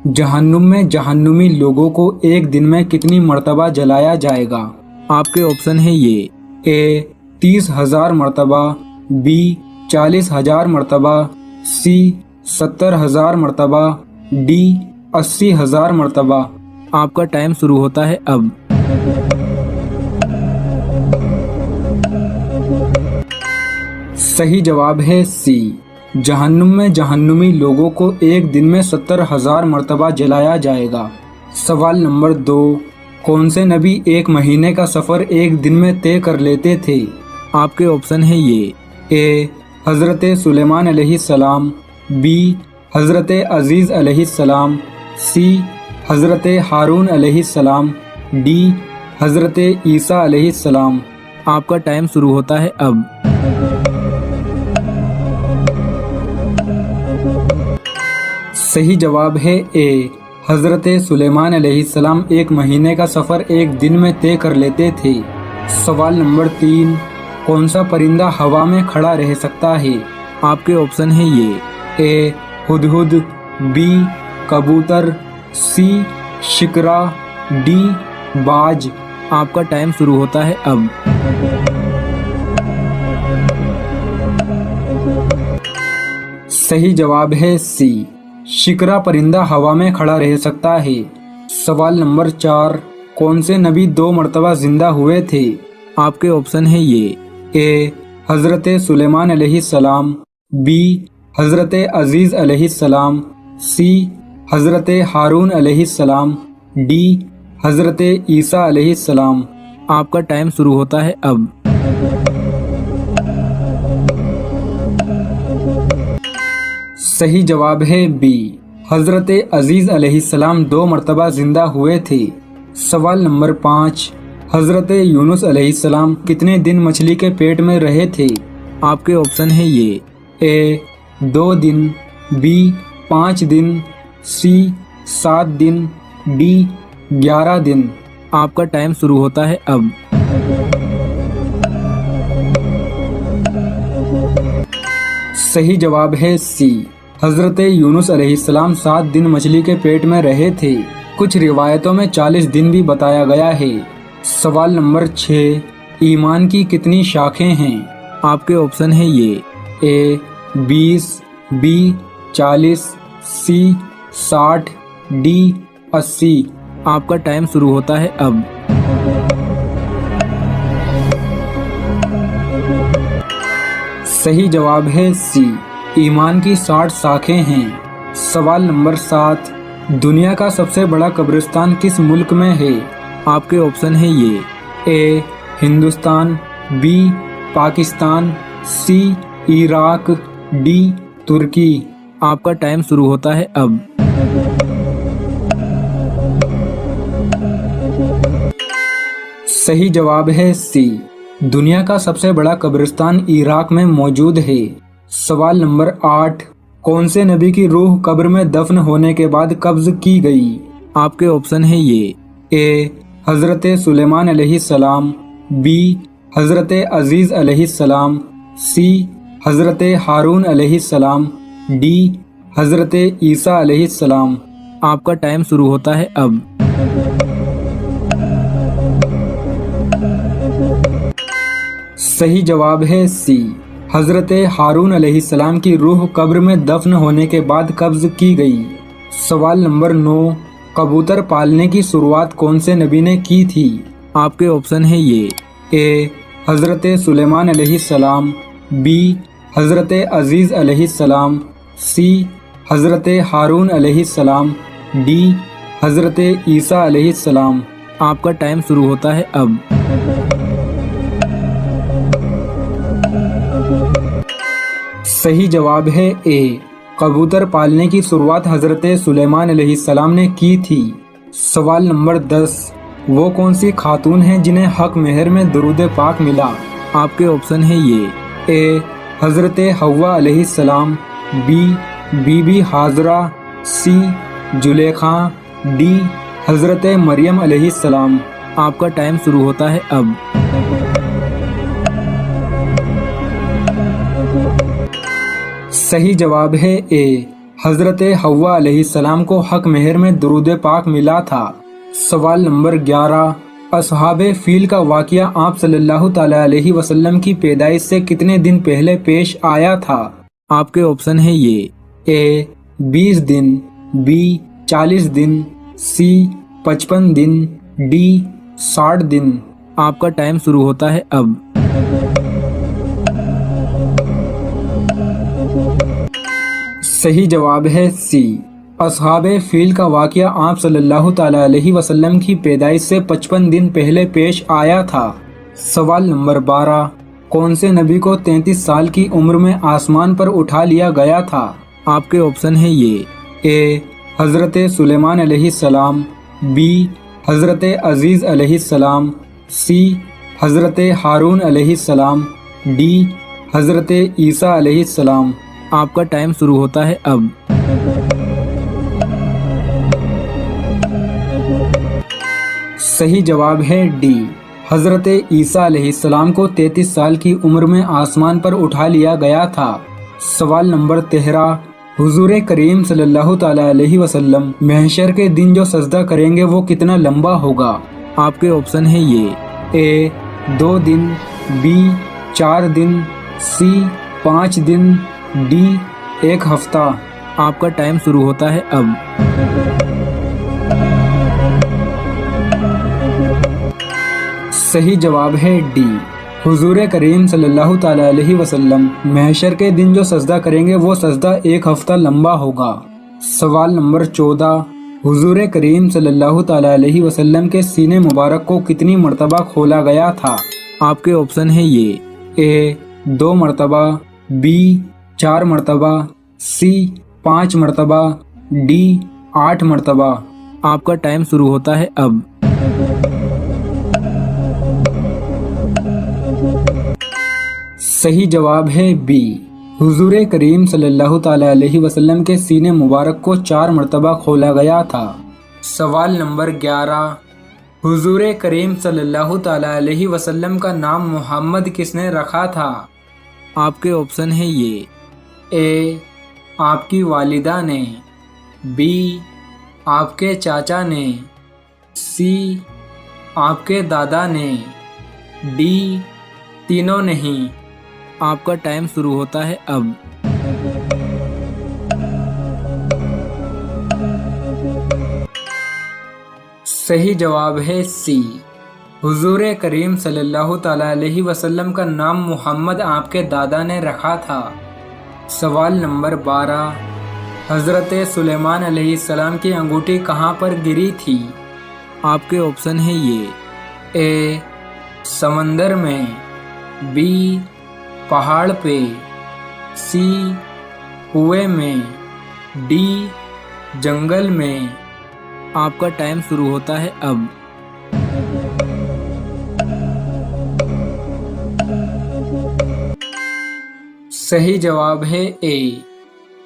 जहन्नुम में जहन्नुमी लोगों को एक दिन में कितनी मर्तबा जलाया जाएगा? आपके ऑप्शन है ये ए 30,000 मर्तबा, बी 40,000 मर्तबा, सी 70,000 मर्तबा, डी 80,000 मर्तबा। आपका टाइम शुरू होता है अब। सही जवाब है सी, जहन्नुम में जहन्नुमी लोगों को एक दिन में 70,000 मर्तबा जलाया जाएगा। सवाल नंबर 2, कौन से नबी एक महीने का सफ़र एक दिन में तय कर लेते थे? आपके ऑप्शन है ये ए हज़रत सुलेमान अलैहिस्सलाम, बी हज़रत अजीज़ अलैहिस्सलाम, सी हज़रत हारून अलैहिस्सलाम, डी हज़रत ईसा अलैहिस्सलाम। आपका टाइम शुरू होता है अब। सही जवाब है ए हज़रत सुलेमान अलैहिस्सलाम एक महीने का सफ़र एक दिन में तय कर लेते थे। सवाल नंबर 3, कौन सा परिंदा हवा में खड़ा रह सकता है? आपके ऑप्शन है ये ए हुदहुद, बी कबूतर, सी शिकरा, डी बाज। आपका टाइम शुरू होता है अब। सही जवाब है सी, शिकरा परिंदा हवा में खड़ा रह सकता है। सवाल नंबर 4, कौन से नबी 2 मर्तबा जिंदा हुए थे? आपके ऑप्शन है ये ए हज़रत सुलेमान अलैहिस्सलाम, बी हज़रत अजीज़ अलैहिस्सलाम, सी हज़रत हारून अलैहिस्सलाम, डी हज़रत ईसा अलैहिस्सलाम। आपका टाइम शुरू होता है अब। सही जवाब है बी, हज़रत अजीज़ अलैहिस्सलाम 2 मर्तबा जिंदा हुए थे। सवाल नंबर 5, हज़रत यूनुस अलैहिस्सलाम कितने दिन मछली के पेट में रहे थे? आपके ऑप्शन है ये ए 2 दिन, बी 5 दिन, सी 7 दिन, डी 11 दिन। आपका टाइम शुरू होता है अब। सही जवाब है सी, हज़रत यूनुस अलैहिस्सलाम 7 दिन मछली के पेट में रहे थे। कुछ रिवायतों में 40 दिन भी बताया गया है। सवाल नंबर 6, ईमान की कितनी शाखें हैं? आपके ऑप्शन है ये ए 20, बी 40, सी 60, डी 80। आपका टाइम शुरू होता है अब। सही जवाब है सी, ईमान की 60 शाखें हैं। सवाल नंबर 7, दुनिया का सबसे बड़ा कब्रिस्तान किस मुल्क में है? आपके ऑप्शन है ये ए हिंदुस्तान, बी पाकिस्तान, सी इराक, डी तुर्की। आपका टाइम शुरू होता है अब। सही जवाब है सी, दुनिया का सबसे बड़ा कब्रिस्तान इराक में मौजूद है। सवाल नंबर 8, कौन से नबी की रूह कब्र में दफन होने के बाद कब्ज की गई? आपके ऑप्शन है ये ए हज़रत सुलेमान अलैहिस्सलाम, बी हज़रत अजीज़ अलैहिस्सलाम, सी हज़रत हारून अलैहिस्सलाम, डी हज़रत ईसा अलैहिस्सलाम। आपका टाइम शुरू होता है अब। सही जवाब है सी, हज़रत हारून अलैहिस्सलाम की रूह कब्र में दफन होने के बाद कब्ज की गई। सवाल नंबर 9, कबूतर पालने की शुरुआत कौन से नबी ने की थी? आपके ऑप्शन है ये ए हज़रत सुलेमान अलैहिस्सलाम, बी हज़रत अजीज़ अलैहिस्सलाम, सी हज़रत हारून अलैहिस्सलाम, डी हज़रत ईसा अलैहिस्सलाम। आपका टाइम शुरू होता है अब। सही जवाब है ए, कबूतर पालने की शुरुआत हज़रत सुलेमान अलैहिस्सलाम ने की थी। सवाल नंबर 10, वो कौन सी खातून हैं जिन्हें हक मेहर में दुरूद पाक मिला? आपके ऑप्शन है ये ए हज़रत हव्वा अलैहिस्सलाम, बी बीबी हाजरा, सी जुलेखा, डी हज़रत मरियम अलैहिस्सलाम। आपका टाइम शुरू होता है अब। सही जवाब है ए حضرت حوا علیہ السلام کو حق مہر میں درود پاک ملا تھا؟ سوال نمبر 11، اصحاب فیل کا واقعہ آپ صلی اللہ تعالی علیہ وسلم کی پیدائش سے کتنے دن پہلے پیش آیا تھا؟ آپ کے آپشن ہے یہ: اے 20 دن، be 40 then, C 55 then, D 60 دن۔ آپ کا ٹائم شروع ہوتا ہے اب۔ صحیح جواب ہے سی، اصحاب فیل کا واقعہ آپ صلی اللہ تعالی علیہ وسلم کی پیدائش سے 55 دن پہلے پیش آیا تھا۔ سوال نمبر 12، کون سے نبی کو 33 سال کی عمر میں آسمان پر اٹھا لیا گیا تھا؟ آپ کے آپشن ہے یہ: اے حضرت سلیمان علیہ السلام، بی حضرت عزیز علیہ السلام، سی حضرت ہارون علیہ السلام، ڈی حضرت عیسیٰ علیہ السلام۔ آپ کا ٹائم شروع ہوتا ہے اب۔ صحیح جواب ہے ڈی، حضرت عیسیٰ علیہ السلام کو 33 سال کی عمر میں آسمان پر اٹھا لیا گیا تھا۔ سوال نمبر 13، حضور کریم صلی اللہ تعالی علیہ وسلم محشر کے دن جو سجدہ کریں گے وہ کتنا لمبا ہوگا؟ آپ کے آپشن ہے یہ: اے 2 دن، be 4 then, C 5 then, D 1 ہفتہ۔ آپ کا ٹائم شروع ہوتا ہے اب۔ صحیح جواب ہے ڈی، حضور کریم صلی اللہ تعالی علیہ وسلم محشر کے دن جو سجدہ کریں گے وہ سجدہ 1 ہفتہ لمبا ہوگا۔ سوال نمبر 14، حضور کریم صلی اللہ تعالی علیہ وسلم کے سینے مبارک کو کتنی مرتبہ کھولا گیا تھا؟ آپ کے آپشن ہے یہ: اے 2 مرتبہ، بی 4 مرتبہ، سی 5 مرتبہ، ڈی 8 مرتبہ۔ آپ کا ٹائم شروع ہوتا ہے اب۔ صحیح جواب ہے بی، حضور کریم صلی اللہ تعالی علیہ وسلم کے سینے مبارک کو 4 مرتبہ کھولا گیا تھا۔ سوال نمبر 11، حضور کریم صلی اللہ تعالی علیہ وسلم کا نام محمد کس نے رکھا تھا؟ آپ کے آپشن ہے یہ: اے آپ کی والدہ نے، بی آپ کے چاچا نے، سی آپ کے دادا نے، ڈی تینوں نہیں۔ آپ کا ٹائم شروع ہوتا ہے اب۔ صحیح جواب ہے سی، حضور کریم صلی اللہ تعالی علیہ وسلم کا نام محمد آپ کے دادا نے رکھا تھا۔ سوال نمبر 12، حضرت سلیمان علیہ السلام کی انگوٹھی کہاں پر گری تھی؟ آپ کے آپشن ہے یہ: اے سمندر میں، بی پہاڑ پہ، سی کنویں میں، ڈی جنگل میں۔ آپ کا ٹائم شروع ہوتا ہے اب۔ صحیح جواب ہے اے،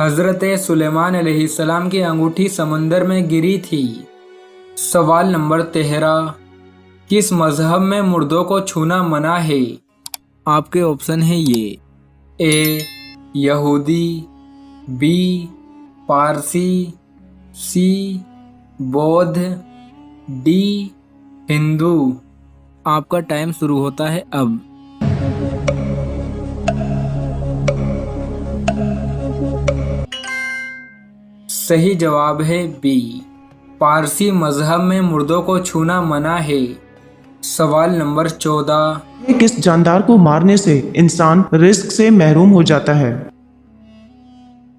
حضرت سلیمان علیہ السلام کی انگوٹھی سمندر میں گری تھی۔ سوال نمبر 13، کس مذہب میں مردوں کو چھونا منع ہے؟ آپ کے آپشن ہے یہ: اے یہودی، be Parsi, C Bodh, D ہندو۔ آپ کا ٹائم شروع ہوتا ہے اب۔ صحیح جواب ہے بی، پارسی مذہب میں مردوں کو چھونا منع ہے۔ سوال نمبر 14، کس جاندار کو مارنے سے انسان رزق سے محروم ہو جاتا ہے؟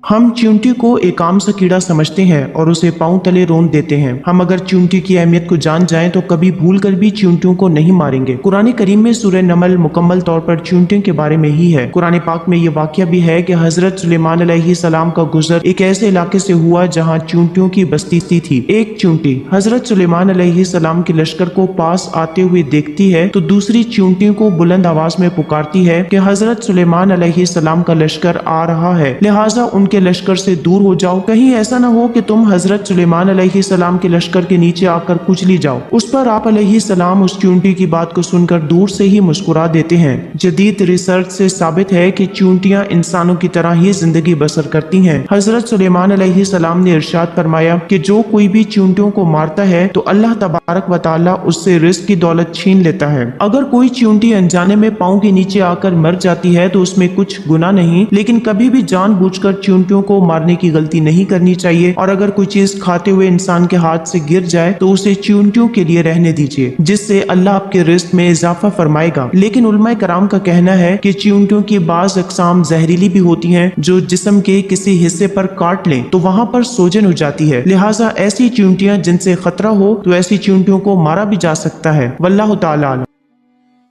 ہم چیونٹی کو ایک عام سا کیڑا سمجھتے ہیں اور اسے پاؤں تلے رون دیتے ہیں۔ ہم اگر چیونٹی کی اہمیت کو جان جائیں تو کبھی بھول کر بھی چیونٹیوں کو نہیں ماریں گے۔ قرآن کریم میں سورہ نمل مکمل طور پر چیونٹیوں کے بارے میں ہی ہے۔ قرآن پاک میں یہ واقعہ بھی ہے کہ حضرت سلیمان علیہ السلام کا گزر ایک ایسے علاقے سے ہوا جہاں چیونٹیوں کی بستی تھی۔ ایک چیونٹی حضرت سلیمان علیہ السلام کے لشکر کو پاس آتے ہوئے دیکھتی ہے تو دوسری چیونٹیوں کو بلند آواز میں پکارتی ہے کہ حضرت سلیمان علیہ السلام کا لشکر آ رہا ہے، لہٰذا ان उनके लश्कर से दूर हो जाओ। कहीं ऐसा ना हो कि तुम हजरत सुलेमान अलैहिस्सलाम के लश्कर के नीचे आकर कुचली जाओ। उस पर आप अलैहिस्सलाम उस चींटी की बात को सुनकर दूर से ही मुस्कुरा देते हैं। जदीद रिसर्च से साबित है कि चींटियां इंसानों की तरह ही जिंदगी बसर करती हैं। हजरत सुलेमान अलैहिस्सलाम ने इरशाद फरमाया कि जो कोई भी चींटियों को मारता है तो अल्लाह तबारक व तआला उससे रिस्क की दौलत छीन लेता है। अगर कोई चींटी अनजाने में पाँव के नीचे आकर मर जाती है तो उसमें कुछ गुनाह नहीं, लेकिन कभी भी जानबूझकर चींटियों को मारने की गलती नहीं करनी चाहिए। और अगर कोई चीज खाते हुए इंसान के हाथ से गिर जाए तो उसे चींटियों के लिए रहने दीजिए, जिससे अल्लाह आपके रिस्क में इजाफा फरमाएगा। लेकिन उलमा कराम का कहना है कि चींटियों की बाज अक़साम जहरीली भी होती हैं, जो जिस्म के किसी हिस्से पर काट लें तो वहां पर सोजन हो जाती है। लिहाजा ऐसी चींटियां जिनसे खतरा हो तो ऐसी चींटियों को मारा भी जा सकता है। वल्लाहु ताला आलम।